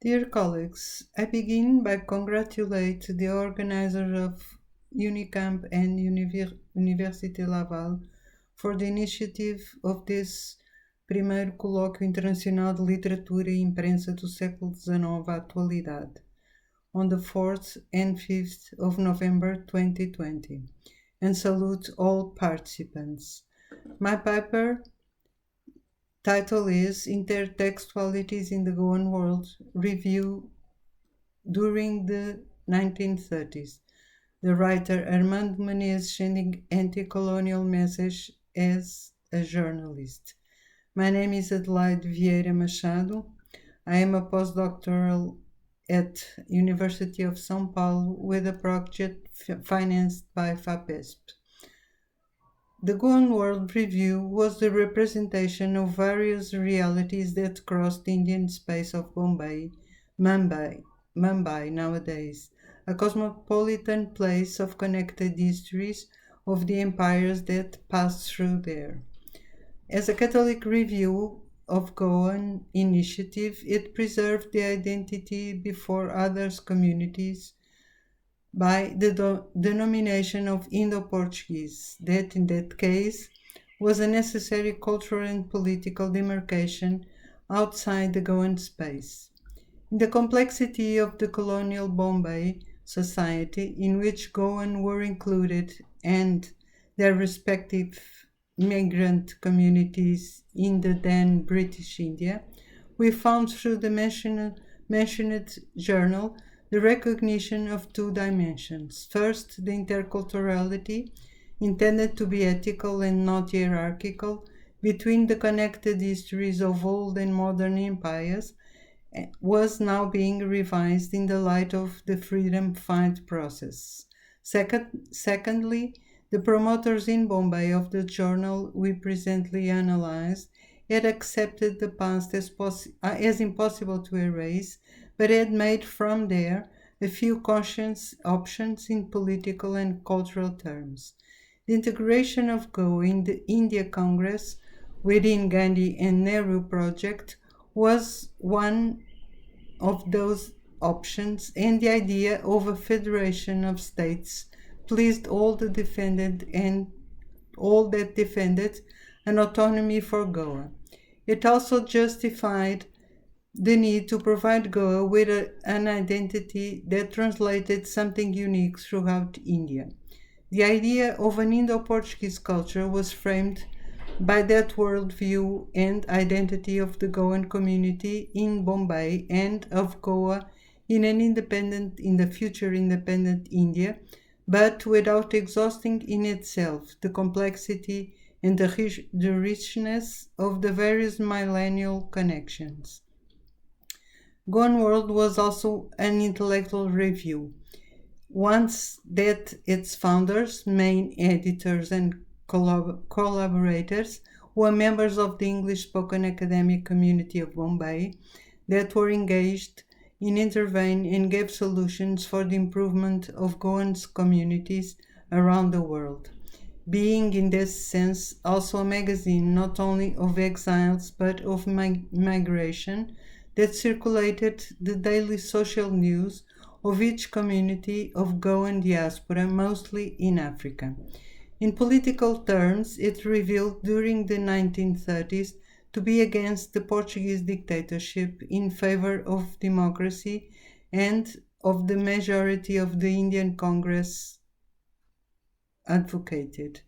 Dear colleagues, I begin by congratulate the organizers of Unicamp and Université Laval for the initiative of this primeiro Colóquio Internacional de Literatura e Imprensa do século XIX à atualidade, on the 4th and 5th of November 2020, and salute all participants. My paper title is Intertextualities in the Goan World Review during the 1930s. The writer Armando Menezes sending anti-colonial message as a journalist. My name is Adelaide Vieira Machado. I am a postdoctoral at University of São Paulo with a project financed by FAPESP. The Goan World Review was the representation of various realities that crossed the Indian space of Mumbai nowadays, a cosmopolitan place of connected histories of the empires that passed through there. As a Catholic review of Goan initiative, it preserved the identity before others communities by the denomination of Indo-Portuguese, that in that case was a necessary cultural and political demarcation outside the Goan space. In the complexity of the colonial Bombay society, in which Goan were included and their respective migrant communities in the then British India, we found through the mentioned journal the recognition of two dimensions. First, the interculturality, intended to be ethical and not hierarchical, between the connected histories of old and modern empires, was now being revised in the light of the freedom fight process. Secondly, the promoters in Bombay of the journal we presently analyzed had accepted the past as impossible to erase, but had made from there a few conscious options in political and cultural terms. The integration of Go in the India Congress within Gandhi and Nehru project was one of those options, and the idea of a federation of states pleased all that defended an autonomy for Goa. It also justified the need to provide Goa with an identity that translated something unique throughout India. The idea of an Indo-Portuguese culture was framed by that worldview and identity of the Goan community in Bombay and of Goa in the future independent India, but without exhausting in itself the complexity and the richness of the various millennial connections. Gone World was also an intellectual review, once that its founders, main editors, and collaborators were members of the English-spoken academic community of Bombay that were engaged in intervene and gave solutions for the improvement of Goan's communities around the world, being in this sense also a magazine not only of exiles but of migration that circulated the daily social news of each community of Goan diaspora, mostly in Africa. In political terms, it revealed during the 1930s to be against the Portuguese dictatorship in favor of democracy and of the majority of the Indian Congress advocated.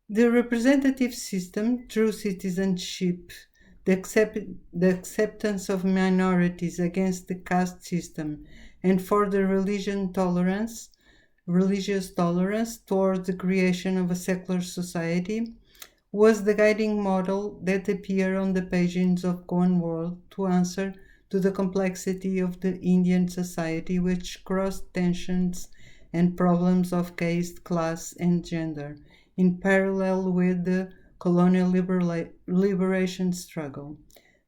The representative system, through citizenship, the acceptance of minorities against the caste system, and for the religious tolerance towards the creation of a secular society, was the guiding model that appeared on the pages of Goan World to answer to the complexity of the Indian society, which crossed tensions and problems of caste, class, and gender, in parallel with the colonial liberation struggle.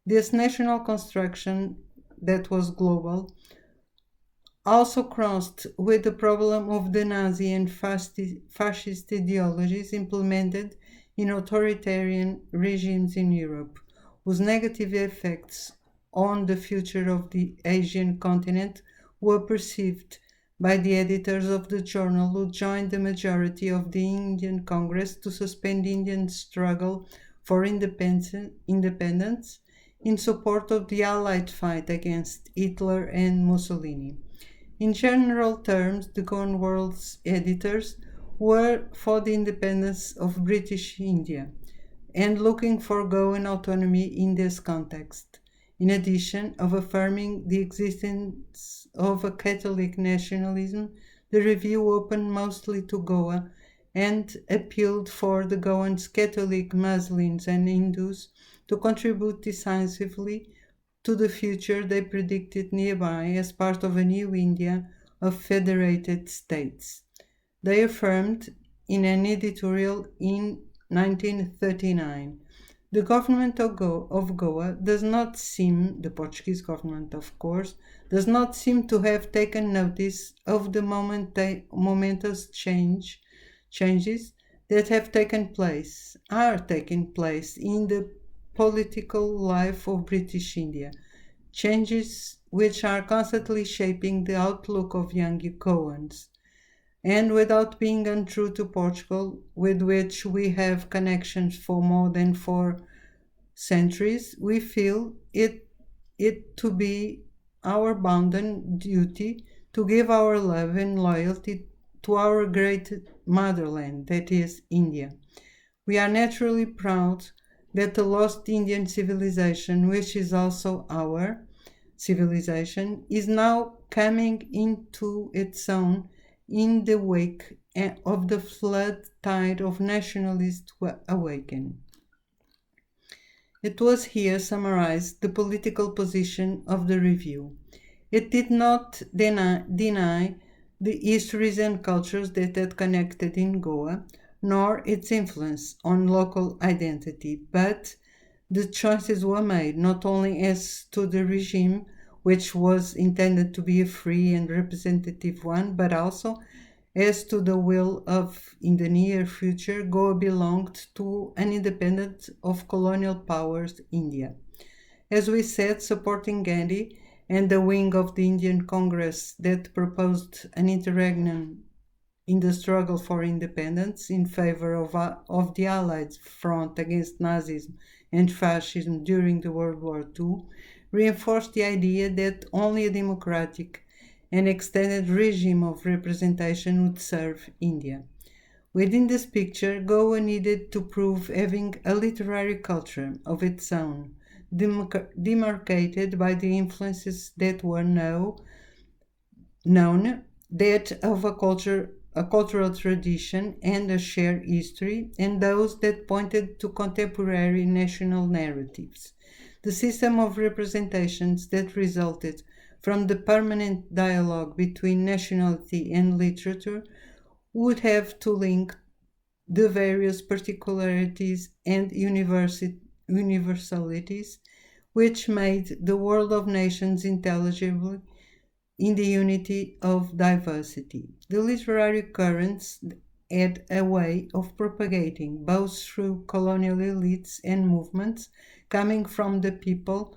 This national construction that was global also crossed with the problem of the Nazi and fascist ideologies implemented in authoritarian regimes in Europe, whose negative effects on the future of the Asian continent were perceived by the editors of the journal, who joined the majority of the Indian Congress to suspend Indian struggle for independence in support of the Allied fight against Hitler and Mussolini. In general terms, the Gone World's editors were for the independence of British India and looking for Goan autonomy in this context, in addition of affirming the existence of a Catholic nationalism. The review opened mostly to Goa and appealed for the Goans, Catholic, Muslims, and Hindus to contribute decisively to the future they predicted nearby as part of a new India of federated states. They affirmed in an editorial in 1939, the government of Goa does not seem, the Portuguese government of course, does not seem to have taken notice of the momentous changes that are taking place in the political life of British India, changes which are constantly shaping the outlook of young Goans. And without being untrue to Portugal, with which we have connections for more than 4 centuries, we feel it to be our bounden duty to give our love and loyalty to our great motherland, that is, India. We are naturally proud that the lost Indian civilization, which is also our civilization, is now coming into its own in the wake of the flood tide of nationalist awakening. It was here summarized the political position of the review. It did not deny the histories and cultures that had connected in Goa, nor its influence on local identity, but the choices were made not only as to the regime, which was intended to be a free and representative one, but also as to the will of, in the near future, Goa belonged to an independent of colonial powers, India. As we said, supporting Gandhi and the wing of the Indian Congress that proposed an interregnum in the struggle for independence in favor of the Allied front against Nazism and fascism during the World War II, reinforced the idea that only a democratic and extended regime of representation would serve India. Within this picture, Goa needed to prove having a literary culture of its own, demarcated by the influences that were known, that of a cultural tradition and a shared history, and those that pointed to contemporary national narratives. The system of representations that resulted from the permanent dialogue between nationality and literature would have to link the various particularities and universalities which made the world of nations intelligible in the unity of diversity. The literary currents had a way of propagating, both through colonial elites and movements coming from the people,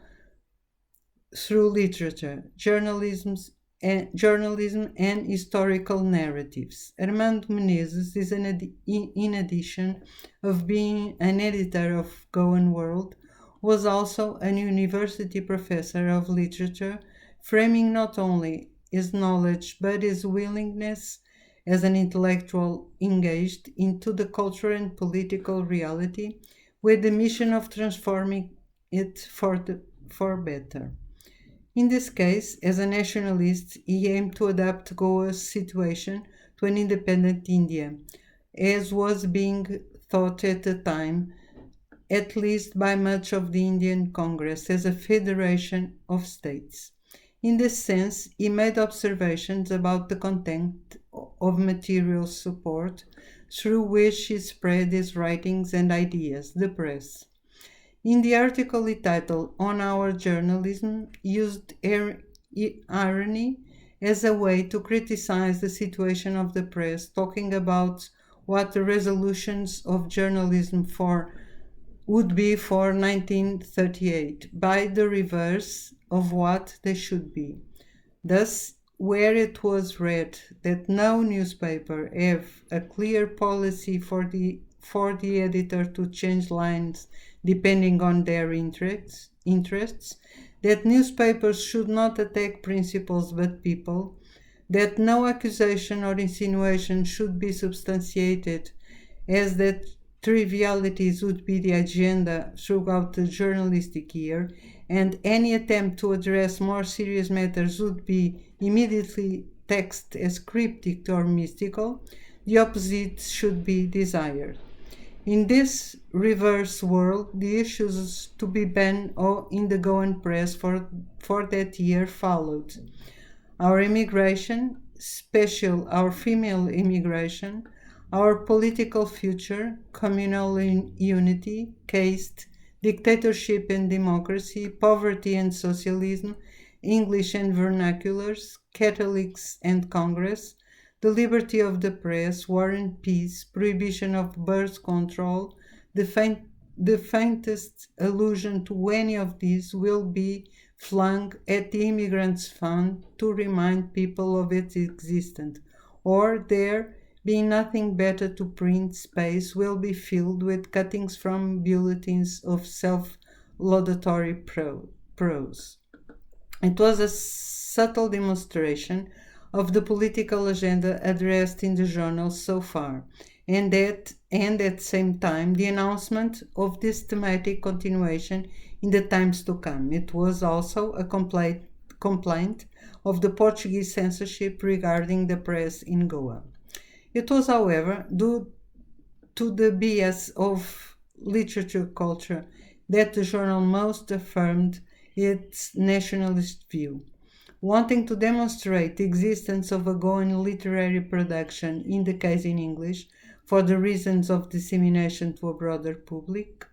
through literature, journalism, and historical narratives. Armando Menezes is, in addition of being an editor of Goan World, was also a university professor of literature, framing not only his knowledge but his willingness as an intellectual engaged into the cultural and political reality with the mission of transforming it for better. In this case, as a nationalist, he aimed to adapt Goa's situation to an independent India, as was being thought at the time, at least by much of the Indian Congress, as a federation of states. In this sense, he made observations about the content of material support through which he spread his writings and ideas, the press. In the article he titled On Our Journalism, used irony as a way to criticize the situation of the press, talking about what the resolutions of journalism for would be for 1938, by the reverse of what they should be. Thus, where it was read that no newspaper have a clear policy for the editor to change lines depending on their interests, that newspapers should not attack principles but people, that no accusation or insinuation should be substantiated, as that trivialities would be the agenda throughout the journalistic year, and any attempt to address more serious matters would be immediately taxed as cryptic or mystical, the opposite should be desired. In this reverse world, the issues to be banned in the Goan press for that year followed: our immigration, especially our female immigration, our political future, communal unity, caste, dictatorship and democracy, poverty and socialism, English and vernaculars, Catholics and Congress, the liberty of the press, war and peace, prohibition of birth control. The faintest allusion to any of these will be flung at the Immigrants' Fund to remind people of its existence, or there being nothing better to print, space will be filled with cuttings from bulletins of self-laudatory prose. It was a subtle demonstration of the political agenda addressed in the journal so far, and at the same time the announcement of this thematic continuation in the times to come. It was also a complaint of the Portuguese censorship regarding the press in Goa. It was, however, due to the bias of literature culture that the journal most affirmed its nationalist view. Wanting to demonstrate the existence of a Goan literary production, in the case in English, for the reasons of dissemination to a broader public,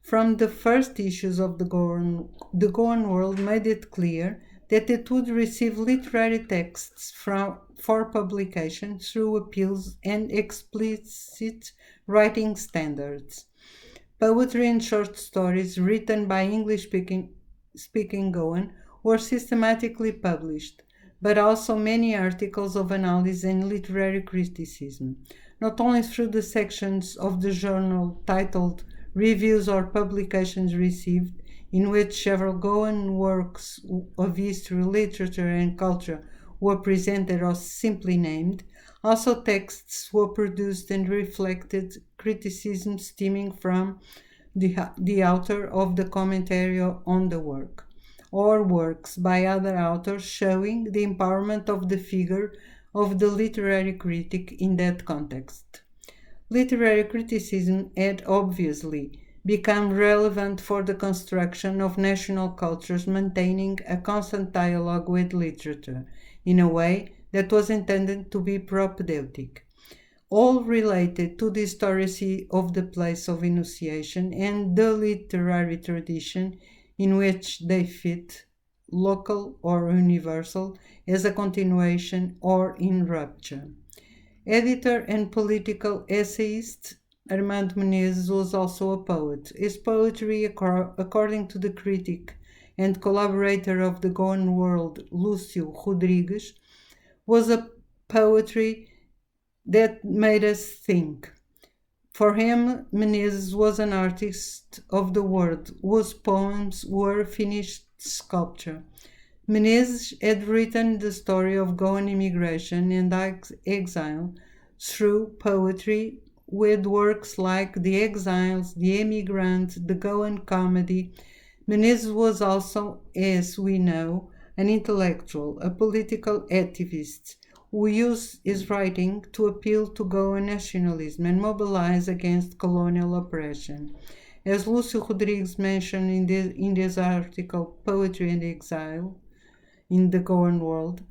from the first issues of the Goan World made it clear that it would receive literary texts for publication through appeals and explicit writing standards. Poetry and short stories written by English-speaking Goan were systematically published, but also many articles of analysis and literary criticism, not only through the sections of the journal titled Reviews or Publications Received, in which several Goan works of history, literature, and culture were presented or simply named. Also, texts were produced and reflected criticism stemming from the author of the commentary on the work, or works by other authors showing the empowerment of the figure of the literary critic in that context. Literary criticism had obviously become relevant for the construction of national cultures, maintaining a constant dialogue with literature in a way that was intended to be propedeutic, all related to the historicity of the place of enunciation and the literary tradition in which they fit, local or universal, as a continuation or in rupture. Editor and political essayist Armando Menezes was also a poet. His poetry, according to the critic and collaborator of the Goan World, Lúcio Rodrigues, was a poetry that made us think. For him, Menezes was an artist of the word, whose poems were finished sculpture. Menezes had written the story of Goan immigration and exile through poetry, with works like The Exiles, The Emigrant, The Goan Comedy. Menezes was also, as we know, an intellectual, a political activist, who used his writing to appeal to Goan nationalism and mobilize against colonial oppression. As Lúcio Rodrigues mentioned in this article, Poetry and Exile, in the Goan World,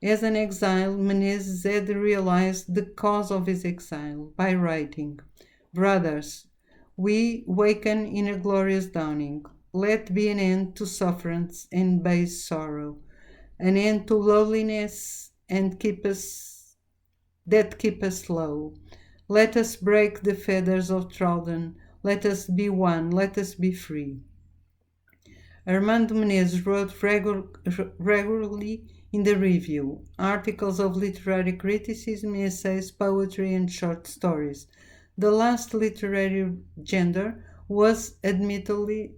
as an exile, Menezes had realized the cause of his exile by writing, "Brothers, we waken in a glorious dawning. Let be an end to sufferance and base sorrow, an end to lowliness and keep us low. Let us break the fetters of thraldom, let us be one, let us be free. Armando Menezes wrote regularly in the Review, articles of literary criticism, essays, poetry, and short stories. The last literary gender was admittedly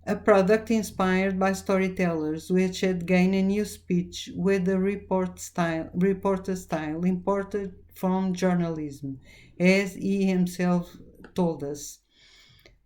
a product inspired by storytellers, which had gained a new speech with the reporter style imported from journalism, as he himself told us.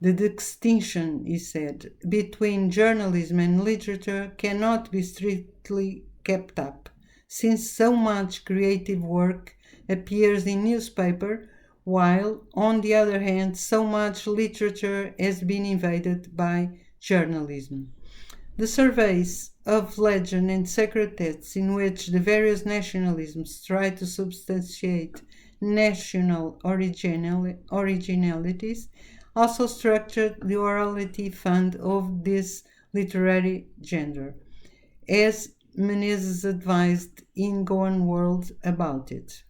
The distinction, he said, between journalism and literature cannot be strictly kept up, since so much creative work appears in newspaper, while, on the other hand, so much literature has been invaded by journalism. The surveys of legend and sacred texts in which the various nationalisms try to substantiate national originalities also structured the orality fund of this literary genre, as Menezes advised in Gone World about it.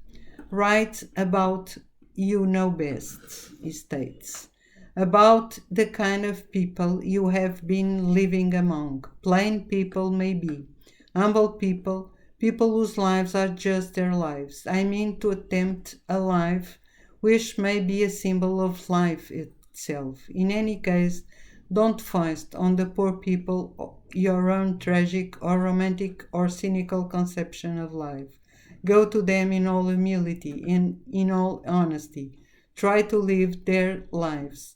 Write about you know best, he states, about the kind of people you have been living among. Plain people, maybe, humble people, people whose lives are just their lives. I mean to attempt a life which may be a symbol of life itself. In any case, don't foist on the poor people your own tragic or romantic or cynical conception of life. Go to them in all humility and in all honesty. Try to live their lives.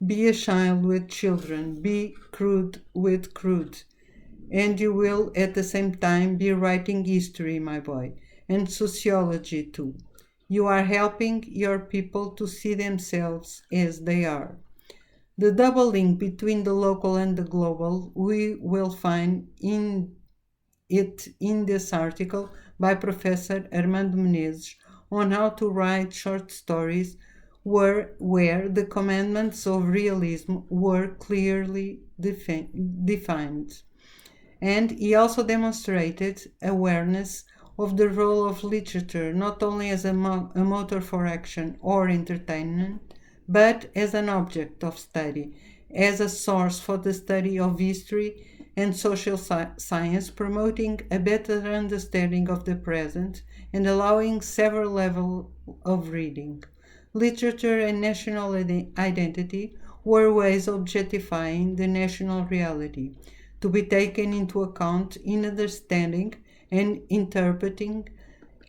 Be a child with children. Be crude with crude. And you will at the same time be writing history, my boy, and sociology too. You are helping your people to see themselves as they are. The double link between the local and the global we will find in this article by Professor Armando Menezes on how to write short stories where the commandments of realism were clearly defined. And he also demonstrated awareness of the role of literature not only as a motor for action or entertainment, but as an object of study, as a source for the study of history and social science, promoting a better understanding of the present and allowing several levels of reading. Literature and national identity were ways of objectifying the national reality, to be taken into account in understanding and interpreting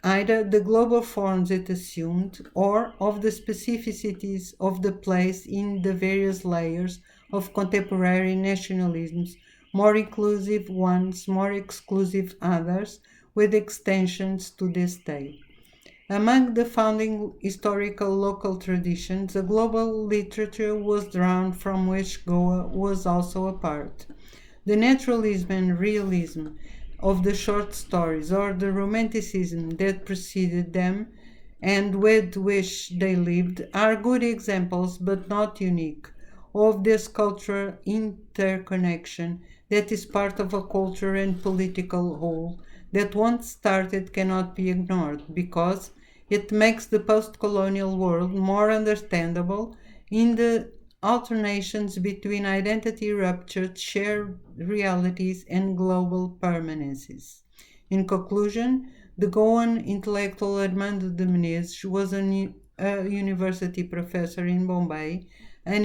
either the global forms it assumed or of the specificities of the place in the various layers of contemporary nationalisms, more inclusive ones, more exclusive others, with extensions to this day. Among the founding historical local traditions, a global literature was drawn from which Goa was also a part. The naturalism and realism of the short stories or the romanticism that preceded them and with which they lived are good examples but not unique of this cultural interconnection that is part of a culture and political whole that once started cannot be ignored because it makes the post-colonial world more understandable in the alternations between identity ruptured shared realities and global permanences. In conclusion, the Goan intellectual Armando de Menezes was a university professor in Bombay, an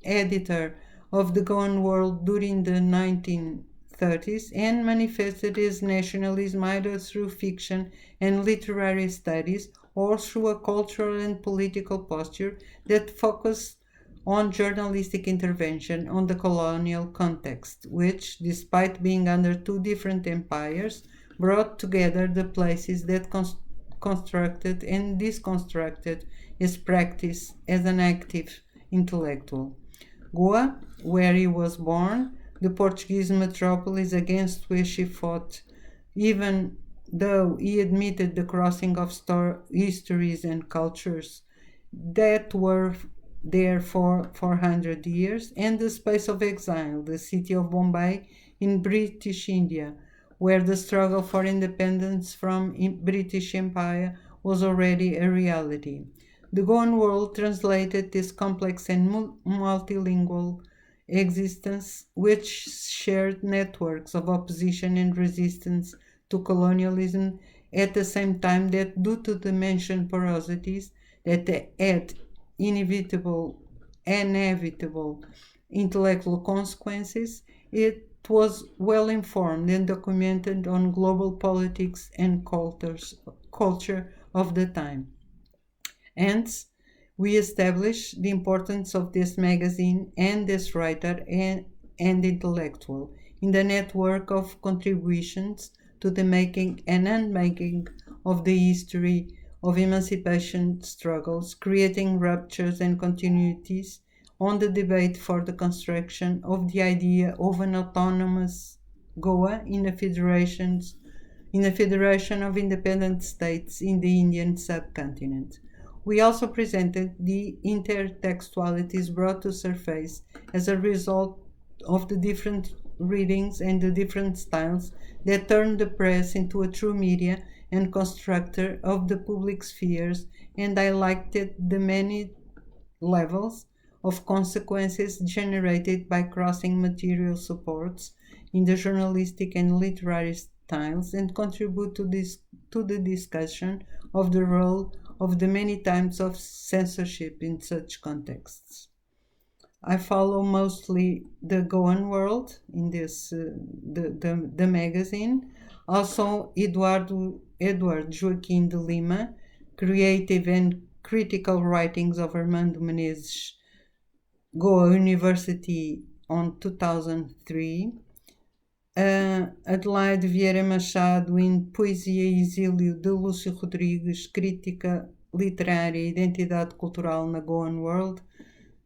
editor of the Goan World during the 1930s, and manifested his nationalism either through fiction and literary studies or through a cultural and political posture that focused on journalistic intervention on the colonial context, which, despite being under two different empires, brought together the places that constructed and disconstructed his practice as an active intellectual. Goa, where he was born, the Portuguese metropolis against which he fought, even though he admitted the crossing of histories and cultures that were there for 400 years, and the space of exile, the city of Bombay in British India, where the struggle for independence from British Empire was already a reality. The Goan world translated this complex and multilingual existence, which shared networks of opposition and resistance to colonialism, at the same time that, due to the mentioned porosities that had inevitable intellectual consequences, it was well informed and documented on global politics and culture of the time. Hence, we establish the importance of this magazine and this writer and intellectual in the network of contributions to the making and unmaking of the history of emancipation struggles, creating ruptures and continuities on the debate for the construction of the idea of an autonomous Goa in a federation of independent states in the Indian subcontinent. We also presented the intertextualities brought to surface as a result of the different readings and the different styles that turned the press into a true media and constructor of the public spheres, and highlighted the many levels of consequences generated by crossing material supports in the journalistic and literary styles, and contribute to the discussion of the role of the many types of censorship in such contexts. I follow mostly the Goan world in this the magazine. Also, Eduardo Joaquim de Lima, creative and critical writings of Armando Menezes, Goa University on 2003. Adelaide Vieira Machado in Poesia e Exílio de Lúcio Rodrigues, Crítica Literária e Identidade Cultural na Goan World,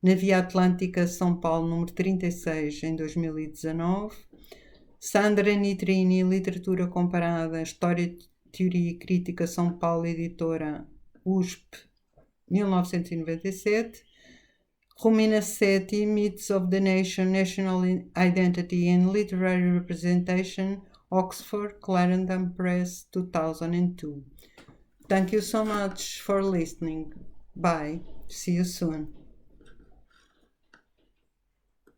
na Via Atlântica, São Paulo, número 36, em 2019. Sandra Nitrini, Literatura Comparada, História, Teoria e Crítica, São Paulo, editora USP, 1997. Romina Setti, Myths of the Nation, National Identity and Literary Representation, Oxford, Clarendon Press, 2002. Thank you so much for listening. Bye. See you soon.